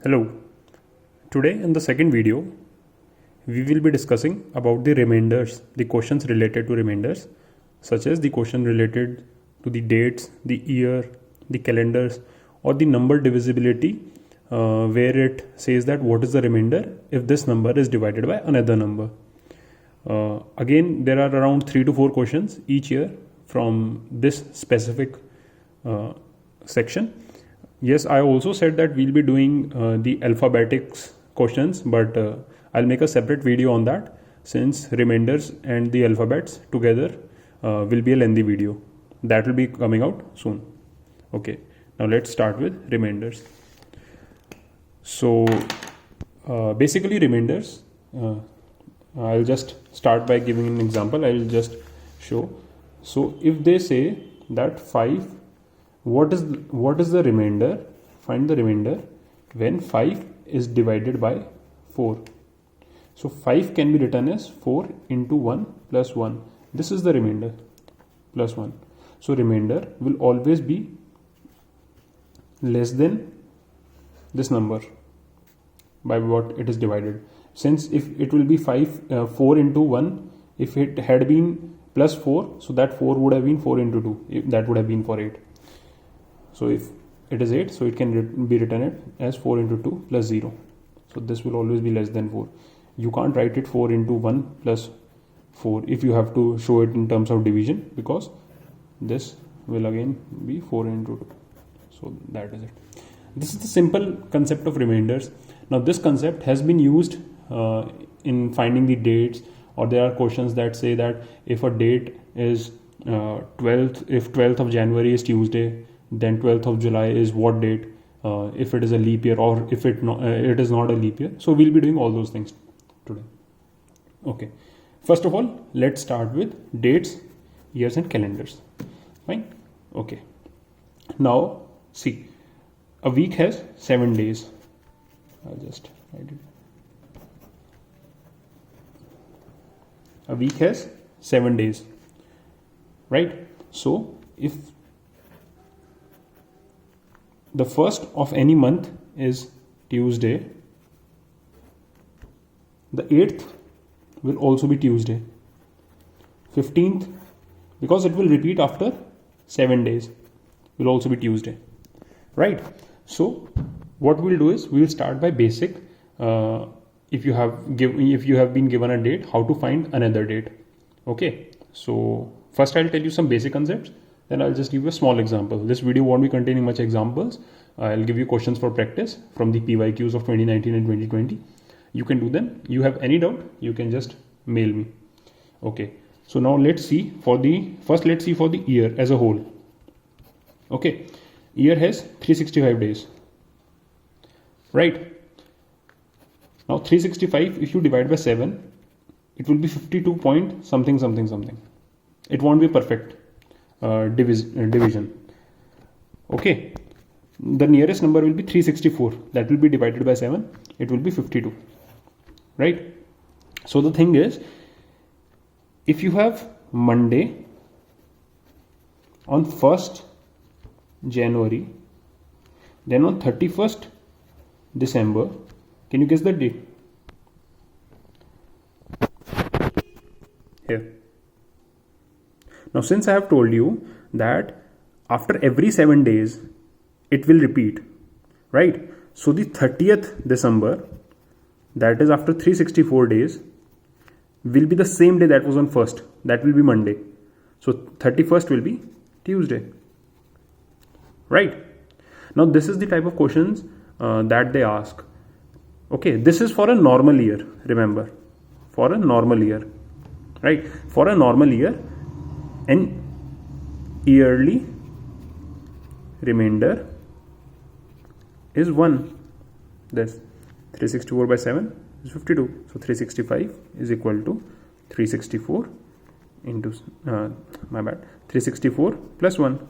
Hello. Today in the second video, we will be discussing about the remainders, the questions related to remainders, such as the question related to the dates, the year, the calendars, or the number divisibility, where it says that what is the remainder if this number is divided by another number. Again, there are around 3 to 4 questions each year from this specific section. Yes, I also said that we'll be doing the alphabetics questions, but I'll make a separate video on that since remainders and the alphabets together will be a lengthy video. That will be coming out soon. Okay, now let's start with remainders. So basically remainders, I'll just start by giving an example. I'll just show. So if they say that 5, what is the remainder? Find the remainder when 5 is divided by 4. So 5 can be written as 4 into 1 plus 1. This is the remainder plus 1. So remainder will always be less than this number by what it is divided. Since if it will be 4 into 1, if it had been plus 4, so that 4 would have been 4 into 2. That would have been for 8. So if it is 8, so it can be written it as 4 into 2 plus 0. So this will always be less than 4. You can't write it 4 into 1 plus 4 if you have to show it in terms of division, because this will again be 4 into 2. So that is it. This is the simple concept of remainders. Now this concept has been used in finding the dates, or there are questions that say that if a date is 12th, if 12th of January is Tuesday, then 12th of July is what date, if it is a leap year or if it is not a leap year. So we'll be doing all those things today. Okay, first of all, let's start with dates, years and calendars. Fine. Okay, now see, a week has 7 days. I'll just write it. A week has 7 days, right? So if the first of any month is Tuesday, the 8th will also be Tuesday. 15th, because it will repeat after 7 days, will also be Tuesday, right? So what we'll do is we'll start by basic. If you have been given a date, how to find another date. Okay, so first I'll tell you some basic concepts, then I'll just give you a small example. This video won't be containing much examples. I'll give you questions for practice from the PYQs of 2019 and 2020. You can do them. You have any doubt, you can just mail me. Okay, so now let's see for the year as a whole. Okay, year has 365 days, right? Now 365, if you divide by 7, it will be 52 point something something something. It won't be perfect division. Okay, the nearest number will be 364. That will be divided by 7. It will be 52, right? So the thing is, if you have Monday on 1st January, then on 31st December, can you guess the date? Here. Now since I have told you that after every 7 days it will repeat, right? So the 30th December, that is after 364 days, will be the same day that was on 1st. That will be Monday. So 31st will be Tuesday, right? Now this is the type of questions that they ask. Okay, this is for a normal year, remember, for a normal year, right? For a normal year, an yearly remainder is 1. This 364 by 7 is 52. So 365 is equal to 364 into 364 plus 1,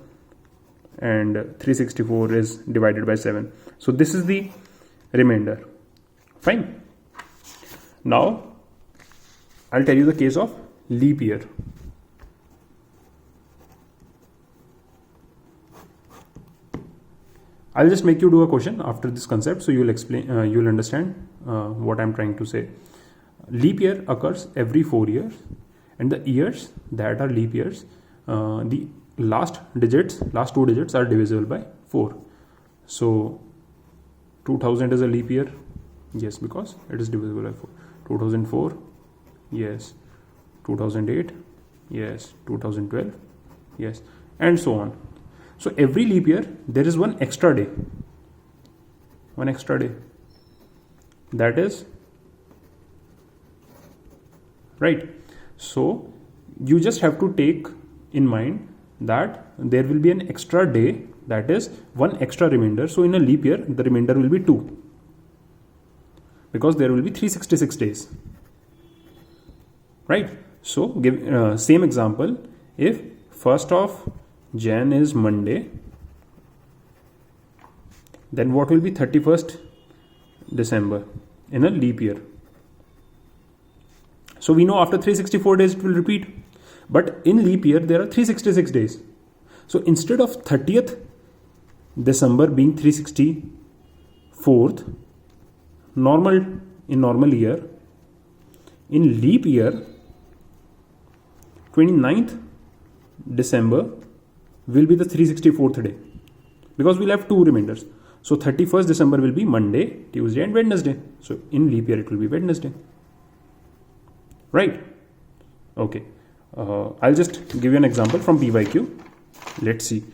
and 364 is divided by 7. So this is the remainder. Fine. Now I'll tell you the case of leap year. I'll just make you do a question after this concept, so you'll you'll understand what I'm trying to say. Leap year occurs every 4 years, and the years that are leap years, the last two digits are divisible by 4. So 2000 is a leap year, yes, because it is divisible by 4. 2004, yes. 2008, yes. 2012, yes, and so on. So every leap year there is one extra day, that is right. So you just have to take in mind that there will be an extra day, that is one extra remainder. So in a leap year the remainder will be 2, because there will be 366 days, right? So give same example, if 1st of Jan is Monday, then what will be 31st December in a leap year? So we know after 364 days it will repeat, but in leap year there are 366 days. So instead of 30th December being 364th in normal year, in leap year 29th December will be the 364th day, because we'll have 2 remainders. So 31st December will be Monday, Tuesday and Wednesday. So in leap year it will be Wednesday, right? Okay, I'll just give you an example from PYQ. Let's see.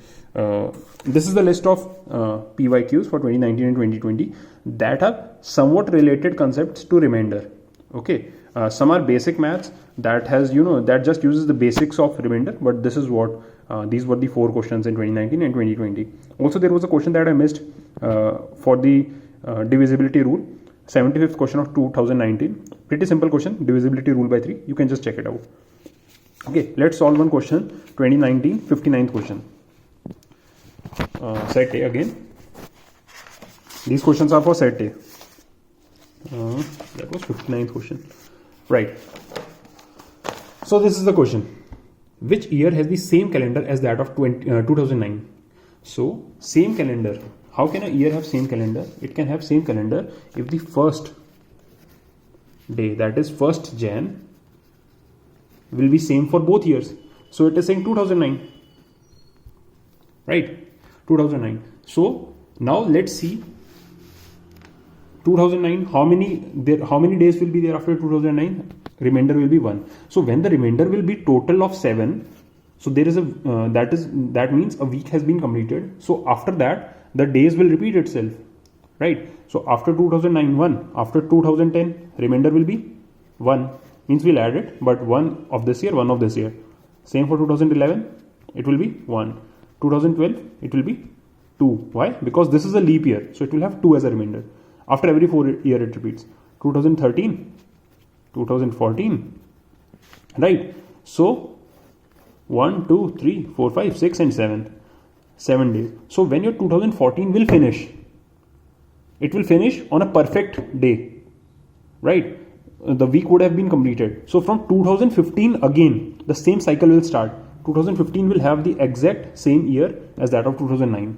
This is the list of PYQs for 2019 and 2020 that have somewhat related concepts to remainder. Okay, some are basic maths that has, that just uses the basics of remainder, but this is what these were the 4 questions in 2019 and 2020. Also there was a question that I missed for the divisibility rule, 75th question of 2019. Pretty simple question, divisibility rule by 3. You can just check it out. Okay, let's solve one question, 2019 59th question. Set A again. These questions are for set A. That was 59th question, right? So this is the question. Which year has the same calendar as that of 2009? So same calendar. How can a year have same calendar? It can have same calendar if the first day, that is 1st Jan, will be same for both years. So it is saying 2009, right? 2009. So now let's see 2009, how many days will be there after 2009? Remainder will be 1. So when the remainder will be total of 7, so there is a that means a week has been completed. So after that the days will repeat itself, right? So after 2009 1, after 2010 remainder will be 1, means we'll add it, but 1 of this year, 1 of this year. Same for 2011, it will be 1. 2012 it will be 2. Why? Because this is a leap year, so it will have 2 as a remainder. After every 4 year it repeats. 2013, 2014, right? So 1, 2, 3, 4, 5, 6 and 7 days. So when your 2014 will finish, it will finish on a perfect day, right? The week would have been completed. So from 2015 again the same cycle will start. 2015 will have the exact same year as that of 2009,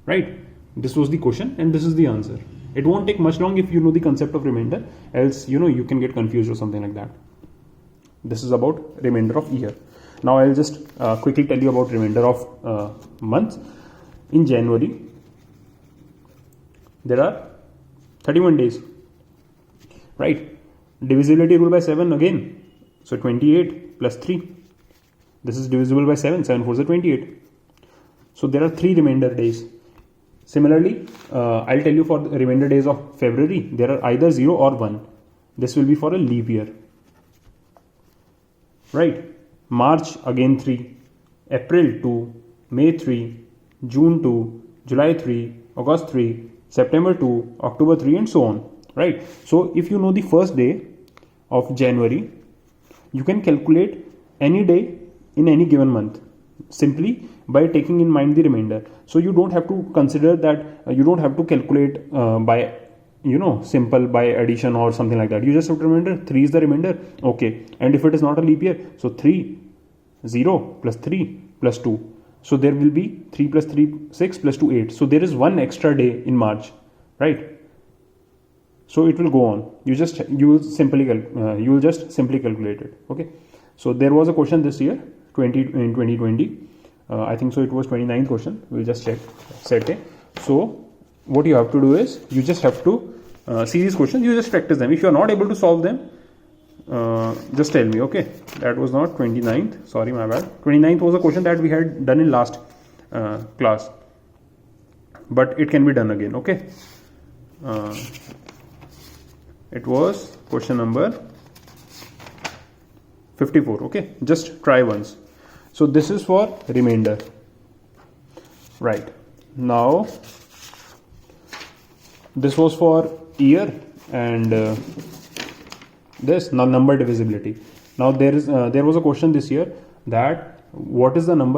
right? This was the question and this is the answer. It won't take much long if you know the concept of remainder, else you can get confused or something like that. This is about remainder of year. Now I'll just quickly tell you about remainder of months. In January there are 31 days, right? Divisibility rule by 7 again, so 28 plus 3. This is divisible by 7, 7 4 is 28. So there are 3 remainder days. Similarly, I'll tell you for the remainder days of February, there are either 0 or 1. This will be for a leap year, right? March again 3, April 2, May 3, June 2, July 3, August 3, September 2, October 3 and so on, right? So if you know the first day of January, you can calculate any day in any given month simply by taking in mind the remainder. So you don't have to consider that, you don't have to calculate by simple by addition or something like that. You just have to remember 3 is the remainder, okay? And if it is not a leap year, so 3, 0 plus 3 plus 2, So there will be 3 plus 3, 6 plus 2, 8. So there is one extra day in March, right? So it will go on. You will just simply calculate it. Okay. So there was a question this year, in 2020. I think so. It was 29th question. We'll just check. Set it. So what you have to do is you just have to see these questions. You just practice them. If you are not able to solve them, just tell me. Okay. That was not 29th. Sorry, my bad. 29th was a question that we had done in last class, but it can be done again. Okay. It was question number 54. Okay, just try once. So this is for remainder. Right, now this was for year, and this number divisibility. Now there was a question this year that what is the number